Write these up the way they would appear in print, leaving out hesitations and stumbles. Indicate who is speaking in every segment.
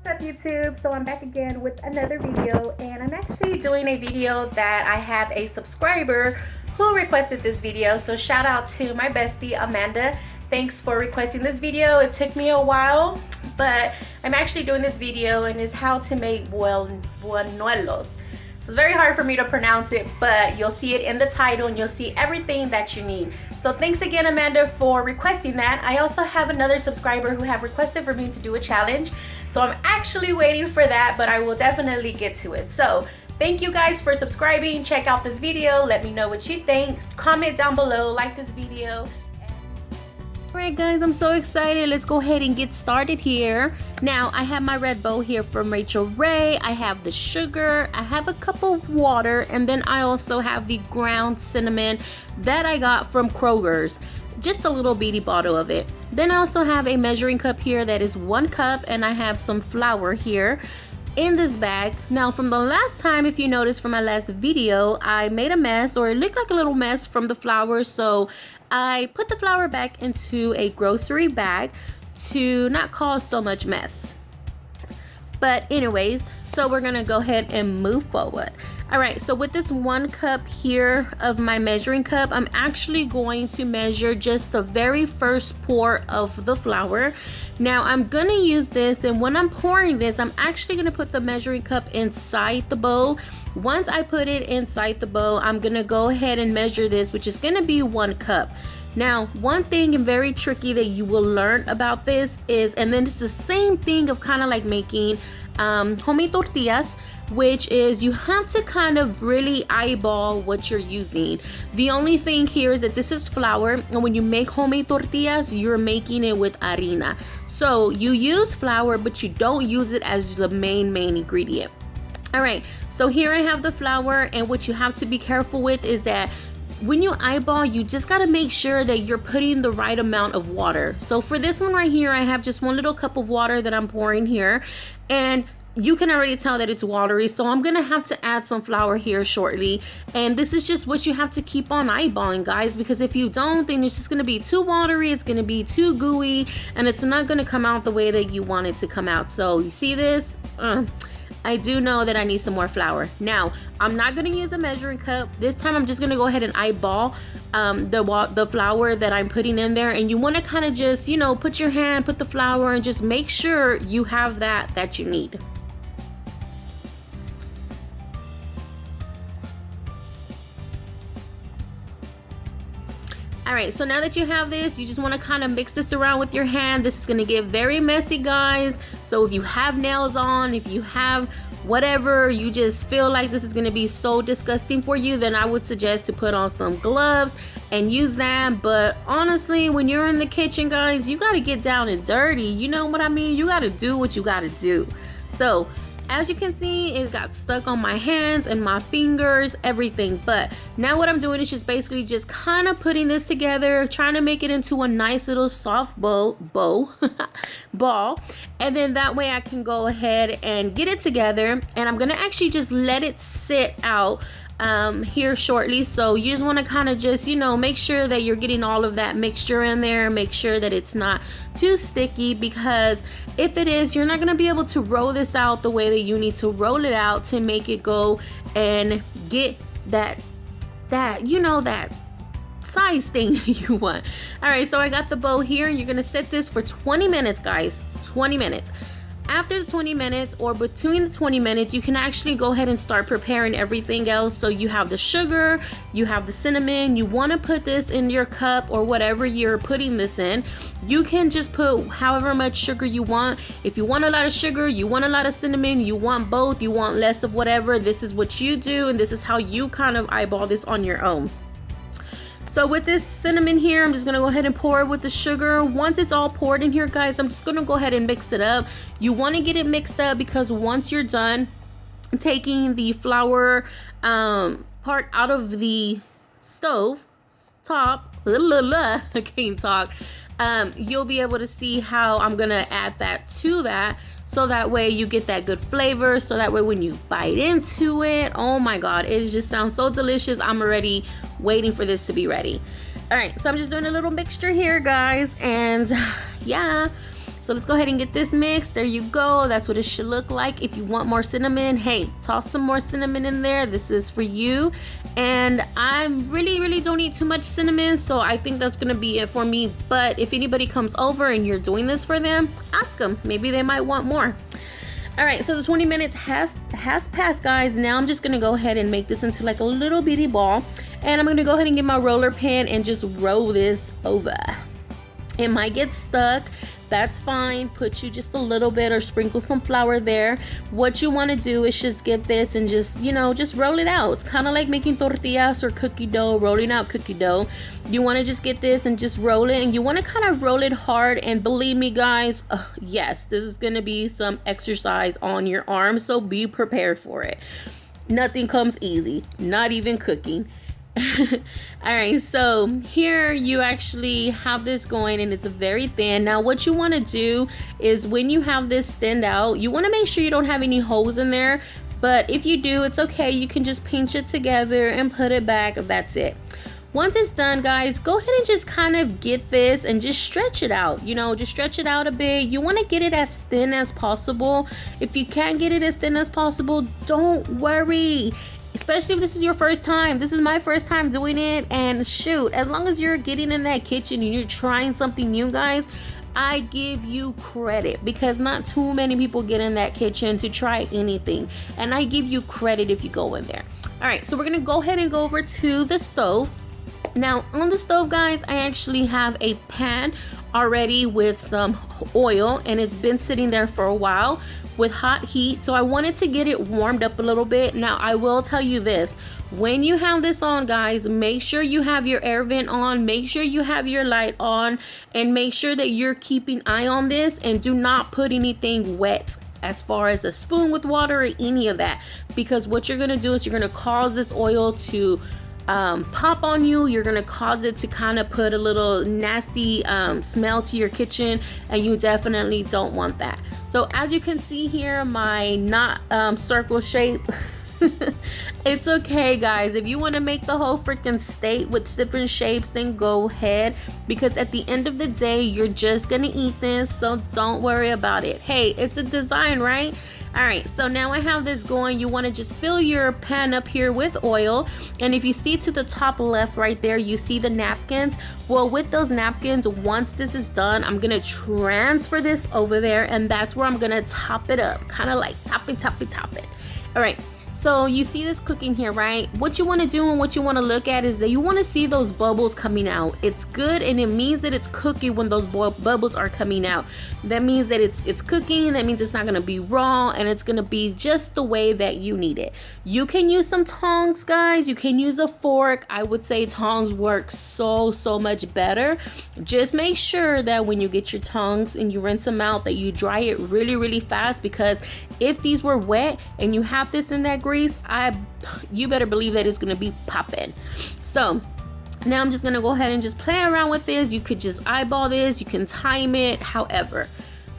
Speaker 1: What's up YouTube? So I'm back again with another video, and I'm actually doing a video that I have a subscriber who requested this video. So shout out to my bestie Amanda. Thanks for requesting this video. It took me a while, but I'm actually doing this video, and it's how to make buñuelos. So it's very hard for me to pronounce it, but you'll see it in the title and you'll see everything that you need. So thanks again, Amanda, for requesting that. I also have another subscriber who have requested for me to do a challenge. So I'm actually waiting for that, but I will definitely get to it. So thank you guys for subscribing. Check out this video. Let me know what you think. Comment down below, like this video. Alright guys, I'm so excited. Let's go ahead and get started here. Now I have my red bowl here from Rachel Ray. I have the sugar, I have a cup of water, and then I also have the ground cinnamon that I got from Kroger's. Just a little bitty bottle of it. Then I also have a measuring cup here that is 1 cup, and I have some flour here in this bag. Now from the last time, if you noticed from my last video, I made a mess, or it looked like a little mess from the flour, so I put the flour back into a grocery bag to not cause so much mess. But anyways, so we're gonna go ahead and move forward. All right, so with this 1 cup here of my measuring cup, I'm actually going to measure just the very first pour of the flour. Now I'm gonna use this, and when I'm pouring this, I'm actually gonna put the measuring cup inside the bowl. Once I put it inside the bowl, I'm gonna go ahead and measure this, which is gonna be 1 cup. Now, one thing very tricky that you will learn about this is, and then it's the same thing of kind of like making homemade tortillas, which is you have to kind of really eyeball what you're using. The only thing here is that this is flour, and when you make homemade tortillas, you're making it with harina. So you use flour, but you don't use it as the main ingredient. All right, so here I have the flour, and what you have to be careful with is that when you eyeball, you just got to make sure that you're putting the right amount of water. So for this one right here, I have just 1 little cup of water that I'm pouring here, and you can already tell that it's watery, so I'm gonna have to add some flour here shortly. And this is just what you have to keep on eyeballing, guys, because if you don't, then it's just gonna be too watery, it's gonna be too gooey, and it's not gonna come out the way that you want it to come out. So you see this? I do know that I need some more flour. Now, I'm not gonna use a measuring cup. This time I'm just gonna go ahead and eyeball the flour that I'm putting in there. And you wanna kind of just, you know, put your hand, put the flour, and just make sure you have that you need. All right, so now that you have this, you just want to kind of mix this around with your hand. This is going to get very messy, guys. So if you have nails on, if you have whatever, you just feel like this is going to be so disgusting for you, then I would suggest to put on some gloves and use that. But honestly, when you're in the kitchen, guys, you got to get down and dirty. You know what I mean? You got to do what you got to do. So as you can see, it got stuck on my hands and my fingers, everything. But now what I'm doing is just basically just kind of putting this together, trying to make it into a nice little soft ball. And then that way I can go ahead and get it together. And I'm gonna actually just let it sit out here shortly. So you just want to kind of just, you know, make sure that you're getting all of that mixture in there. Make sure that it's not too sticky, because if it is, you're not going to be able to roll this out the way that you need to roll it out to make it go and get that you know, that size thing you want. All right, so I got the bowl here, and you're going to set this for 20 minutes, guys. 20 minutes. After the 20 minutes, or between the 20 minutes, you can actually go ahead and start preparing everything else. So you have the sugar, you have the cinnamon. You want to put this in your cup or whatever you're putting this in. You can just put however much sugar you want. If you want a lot of sugar, you want a lot of cinnamon, you want both, you want less of whatever, this is what you do, and this is how you kind of eyeball this on your own. So with this cinnamon here, I'm just gonna go ahead and pour it with the sugar. Once it's all poured in here, guys, I'm just gonna go ahead and mix it up. You wanna get it mixed up, because once you're done taking the flour part out of the stove top, I can't talk, you'll be able to see how I'm gonna add that to that. So that way you get that good flavor. So that way when you bite into it, oh my God, it just sounds so delicious. I'm already waiting for this to be ready. All right, so I'm just doing a little mixture here, guys. And yeah, So let's go ahead and get this mixed. There you go. That's what it should look like. If you want more cinnamon, hey, toss some more cinnamon in there. This is for you. And I really don't eat too much cinnamon, so I think that's gonna be it for me. But if anybody comes over and you're doing this for them, ask them. Maybe they might want more. All right, so the 20 minutes has passed, guys. Now I'm just gonna go ahead and make this into like a little bitty ball, and I'm gonna go ahead and get my roller pin and just roll this over. It might get stuck. That's fine. Put you just a little bit or sprinkle some flour there. What you want to do is just get this and just, you know, just roll it out. It's kind of like making tortillas or cookie dough, rolling out cookie dough. You want to just get this and just roll it, and you want to kind of roll it hard. And believe me, guys, yes, this is going to be some exercise on your arms, so be prepared for it. Nothing comes easy, not even cooking. All right, so here you actually have this going, and it's very thin. Now what you want to do is when you have this thinned out, you want to make sure you don't have any holes in there, but if you do, it's okay. You can just pinch it together and put it back. That's it. Once it's done, guys, go ahead and just kind of get this and just stretch it out. You know, just stretch it out a bit. You want to get it as thin as possible. If you can't get it as thin as possible, don't worry. Especially if this is your first time. This is my first time doing it, and shoot, as long as you're getting in that kitchen and you're trying something new, guys, I give you credit, because not too many people get in that kitchen to try anything, and I give you credit if you go in there. All right, so we're gonna go ahead and go over to the stove. Now on the stove, guys, I actually have a pan already with some oil, and it's been sitting there for a while with hot heat, so I wanted to get it warmed up a little bit. Now I will tell you this, when you have this on, guys, make sure you have your air vent on, make sure you have your light on, and make sure that you're keeping eye on this, and do not put anything wet as far as a spoon with water or any of that, because what you're gonna do is you're gonna cause this oil to pop on you. You're gonna cause it to kind of put a little nasty smell to your kitchen, and you definitely don't want that. So as you can see here, my not circle shape, it's okay, guys. If you want to make the whole freaking state with different shapes, then go ahead, because at the end of the day, you're just gonna eat this, so don't worry about it. Hey, it's a design, right? All right, so now I have this going. You want to just fill your pan up here with oil, and if you see to the top left right there, you see the napkins. Well, with those napkins, once this is done, I'm gonna transfer this over there, and that's where I'm gonna top it up, kind of like top it. All right, so you see this cooking here, right? What you want to do and what you want to look at is that you want to see those bubbles coming out. It's good, and it means that it's cooking when those bubbles are coming out. That means that it's cooking. That means it's not going to be raw, and it's going to be just the way that you need it. You can use some tongs, guys. You can use a fork. I would say tongs work so much better. Just make sure that when you get your tongs and you rinse them out, that you dry it really fast, because if these were wet and you have this in that grease, you better believe that it's gonna be popping. So now I'm just gonna go ahead and just play around with this. You could just eyeball this, you can time it, however.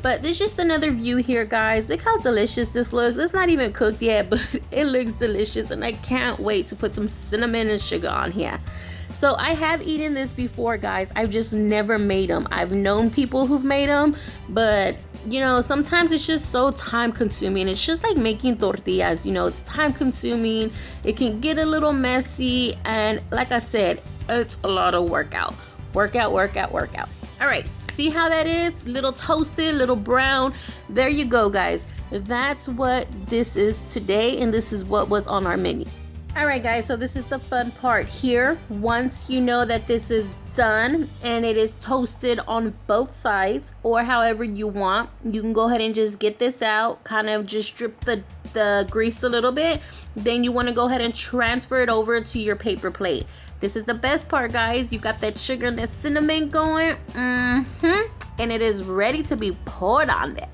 Speaker 1: But this is just another view here, guys. Look how delicious this looks. It's not even cooked yet, but it looks delicious, and I can't wait to put some cinnamon and sugar on here. So I have eaten this before, guys. I've just never made them. I've known people who've made them, but you know, sometimes it's just so time consuming. It's just like making tortillas, you know, it's time consuming. It can get a little messy, and like I said, it's a lot of workout. All right, see how that is? Little toasted, little brown. There you go, guys. That's what this is today, and this is what was on our menu. All right, guys, so this is the fun part here. Once you know that this is done and it is toasted on both sides, or however you want, you can go ahead and just get this out, kind of just drip the grease a little bit. Then you want to go ahead and transfer it over to your paper plate. This is the best part, guys. You got that sugar and that cinnamon going, and it is ready to be poured on there.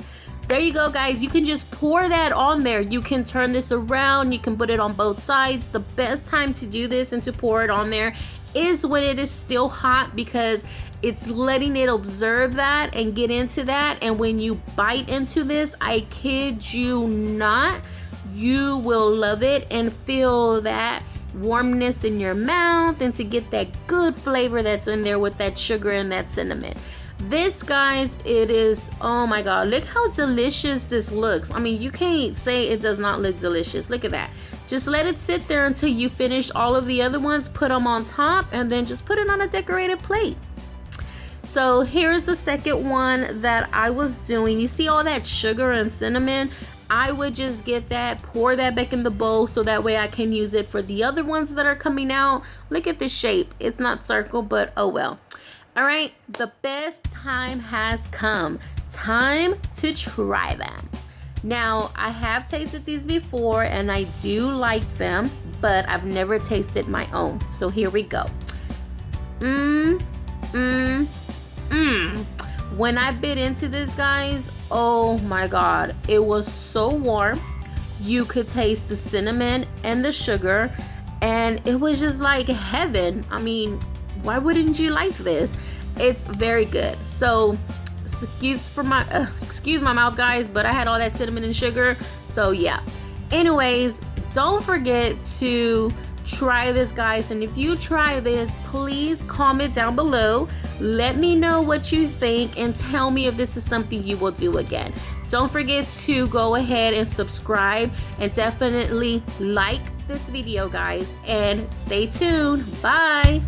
Speaker 1: There you go, guys. You can just pour that on there. You can turn this around. You can put it on both sides. The best time to do this and to pour it on there is when it is still hot, because it's letting it observe that and get into that. And when you bite into this, I kid you not, you will love it and feel that warmness in your mouth, and to get that good flavor that's in there with that sugar and that cinnamon. This, guys, it is, oh my god, look how delicious this looks. I mean, you can't say it does not look delicious. Look at that. Just let it sit there until you finish all of the other ones, put them on top, and then just put it on a decorated plate. So here's the second one that I was doing. You see all that sugar and cinnamon? I would just get that, pour that back in the bowl so that way I can use it for the other ones that are coming out. Look at this shape. It's not circle, but oh well. All right, the best time has come. Time to try them. Now, I have tasted these before and I do like them, but I've never tasted my own. So here we go. When I bit into this, guys, oh my god, it was so warm. You could taste the cinnamon and the sugar, and it was just like heaven. I mean, why wouldn't you like this? It's very good. So excuse my mouth, guys, but I had all that cinnamon and sugar, so yeah. Anyways, don't forget to try this, guys, and if you try this, please comment down below. Let me know what you think and tell me if this is something you will do again. Don't forget to go ahead and subscribe and definitely like this video, guys, and stay tuned. Bye.